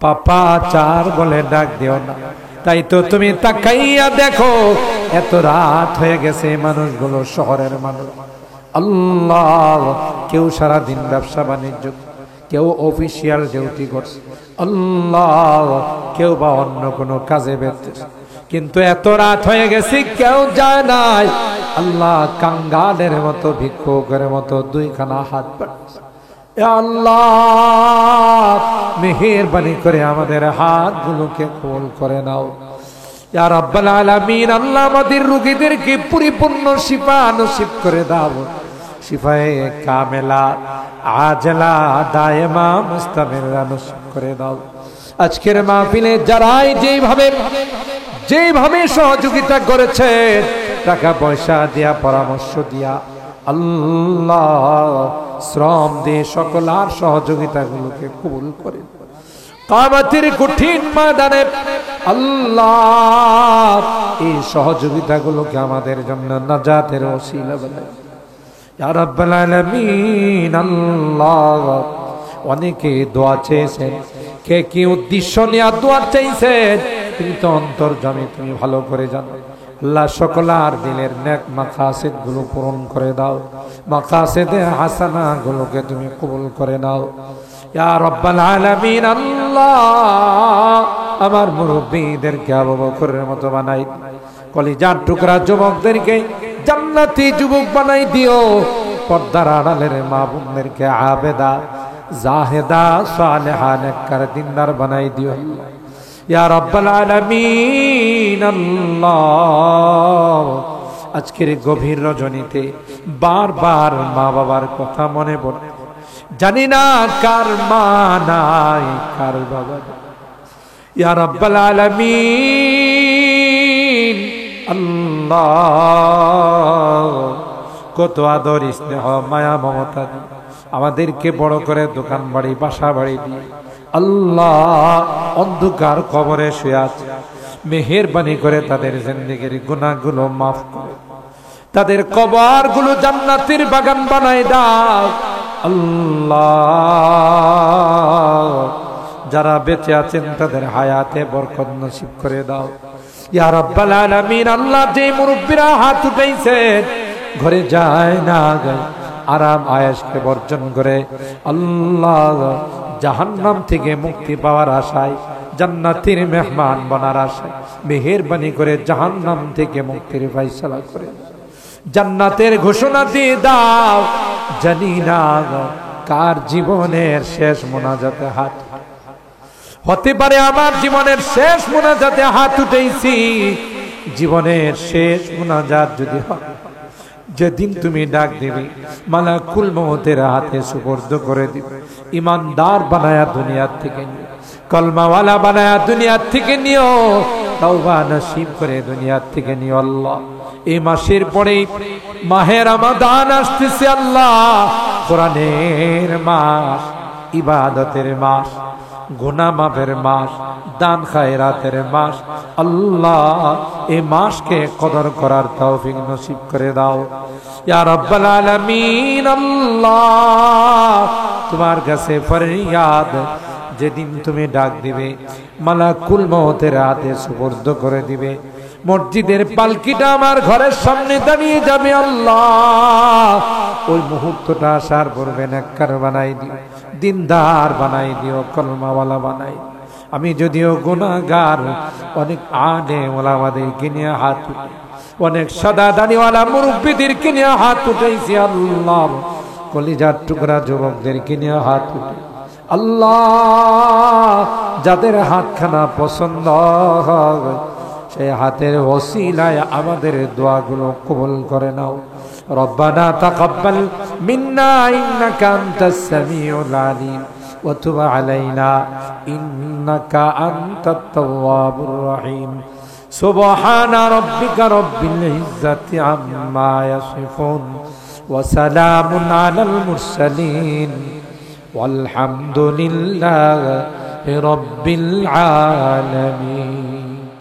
পাপা চার বলে ডাক দিও না। তাই তো তুমি তাকাইয়া দেখো, এত রাত হয়ে গেছে, মানুষগুলো শহরের মানুষ, আল্লাহ, কেউ সারাদিন ব্যবসা বাণিজ্য, কেউ অফিসিয়াল ডিউটি করছে, আল্লাহ, কেউ বা অন্য কোনো কাজে ব্যস্ত, কিন্তু এত রাত হয়ে গেছে কেউ যায় নাই। আল্লাহ, কাঙ্গালের মতো, ভিক্ষুকের মতো দুইখানা হাত বাড়ছে। আল্লাহ, মেহেরবানি করে আমাদের হাতগুলোকে কবুল করে নাও ইয়া রাব্বাল আলামিন। আল্লাহ, আমাদের রোগীদেরকে পরিপূর্ণ শিফা নসিব করে দাও, শিফায়ে কামেলা আজলা দায়েমা মুস্তামিরা নসিব করে দাও। আজকের মাহফিলে যারাই যেভাবে সহযোগিতা করেছে, টাকা পয়সা দিয়া, পরামর্শ দিয়া, আল্লাহ, শ্রম দিয়ে সকলার সহযোগিতাগুলোকে কবুল করে। কিয়ামতের কঠিন ময়দানে আল্লাহ, এই সহযোগিতাগুলোকে আমাদের জন্য নাজাতের ওসিলা বানায় ইয়া রাব্বাল আলামিন। আল্লাহ, অনেকে দোয়া চেয়েছেন, কে কি উদ্দেশ্য নিয়ে দোয়া চাইছেন, তুমি তো অন্তর্যামী, তুমি ভালো করে জানো। আল্লাহ, সকলার দিলের নেক মাকাসিদ গুলো পূরণ করে দাও, মাকাসিদে হাসানা গুলোকে তুমি কবুল করে নাও ইয়া রাব্বাল আলামিন। আল্লাহ, আমার মুরব্বিদেরকে আবু বকরের মতো বানাই, কলিজার টুকরা যুবকদেরকে জান্নাতি যুবক বানাই দিও, পর্দার আড়ালের মা বোনদেরকে আবেদা, জাহেদা, সালেহা, নেককার, দিনদার বানাই দিও ইয়া রাব্বাল আলামিন। আল্লাহ, আজকের গভীর রজনীতে বারবার মা বাবার কথা মনে পড়ে, জানি না কার মা নাই, কার বাবা ইয়া রাব্বাল আলামিন। আল্লাহ, কত আদর, স্নেহ, মায়া, মমতা আমাদেরকে বড় করে দোকান বাড়ি, বাসা বাড়ি দিয়ে আল্লাহ অন্ধকার কবরে শুয়ে আছে। মেহেরবানি করে তাদের জিন্দেগির গুনাহগুলো মাফ করে, তাদের কবরগুলো জান্নাতের বাগান বানায় দাও আল্লাহ। যারা বেঁচে আছেন তাদের হায়াতে বরকত নসিব করে দাও ইয়া রাব্বাল আলামিন। আল্লাহ, যে মুরব্বিরা হাত উঠাইছেন, ঘরে যায় না যায়, আরাম আয়েশকে বর্জন করে আল্লাহ জাহান্নাম থেকে মুক্তি পাওয়ার আশায়, জান্নাতের মেহমান বনার আশায় মেহেরবানি করে জাহান্নাম থেকে মুক্তির ফয়সালা করে জান্নাতের ঘোষণা দিয়ে দাও। জানি না কার জীবনের শেষ মোনাজাতে হাত হতে পারে, আমার জীবনের শেষ মোনাজাতে হাত উঠেছি। জীবনের শেষ মোনাজাত যদি হয়, যেদিন তুমি ডাক দিবে, মালাকুল মউতের হাতে সুপর্দ করে দিবে, ইমানদার বানায়া দুনিয়ার থেকে নিও, কলমাওয়ালা বানায়া দুনিয়ার থেকে নিও, তওবা নসিব করে দুনিয়ার থেকে নিও আল্লাহ। এই মাসের পরেই মাহে রমাদান আসতেছে আল্লাহ, কোরআনের মাস, ইবাদতের মাস, গুনাহ মাফের মাস, দান খায়রাতের মাস আল্লাহ। এই মাসকে কদর করার তৌফিক নসিব করে দাও ইয়া রাব্বাল আলামিন। আল্লাহ, তোমার কাছে ফরিয়াদ, যেদিন তুমি ডাক দিবে, মালাকুল মউতের হাতে সুপর্দ করে দিবে, মসজিদের পালকিটা আমার ঘরের সামনে দাঁড়িয়ে যাবে আল্লাহ। ওই মুহূর্তটা আসার পূর্বে নেককার বানাই দিও, দিনদার বানাই দিও, কলমাওয়ালা বানাই। আমি যদিও গুনাহগার, অনেক আলেম ওলামাদেরকে নিয়ে হাত উঠে, অনেক সাদা দাড়িওয়ালা মুরব্বিদেরকে নিয়ে হাত উঠাইছি আল্লাহ, কলিজার টুকরা যুবকদেরকে নিয়ে হাত উঠে আল্লাহ। যাদের হাতখানা পছন্দ হয়, সেই হাতের ওসিলায় আমাদের দোয়াগুলো কবুল করে নাও। রব্বানা তাকাব্বাল মিন্না ইন্নাকা আনতাস সামিউল আলিম ওয়া তুব আলাইনা ইন্নাকা আনতাত তাওয়াবুর রহিম। সুবহানা রাব্বিকা রাব্বিল ইজ্জাতি আম্মা ইয়াসিফুন ওয়া সালামুন আলাল মুরসালিন ওয়ালহামদুলিল্লাহি রাব্বিল আলামিন।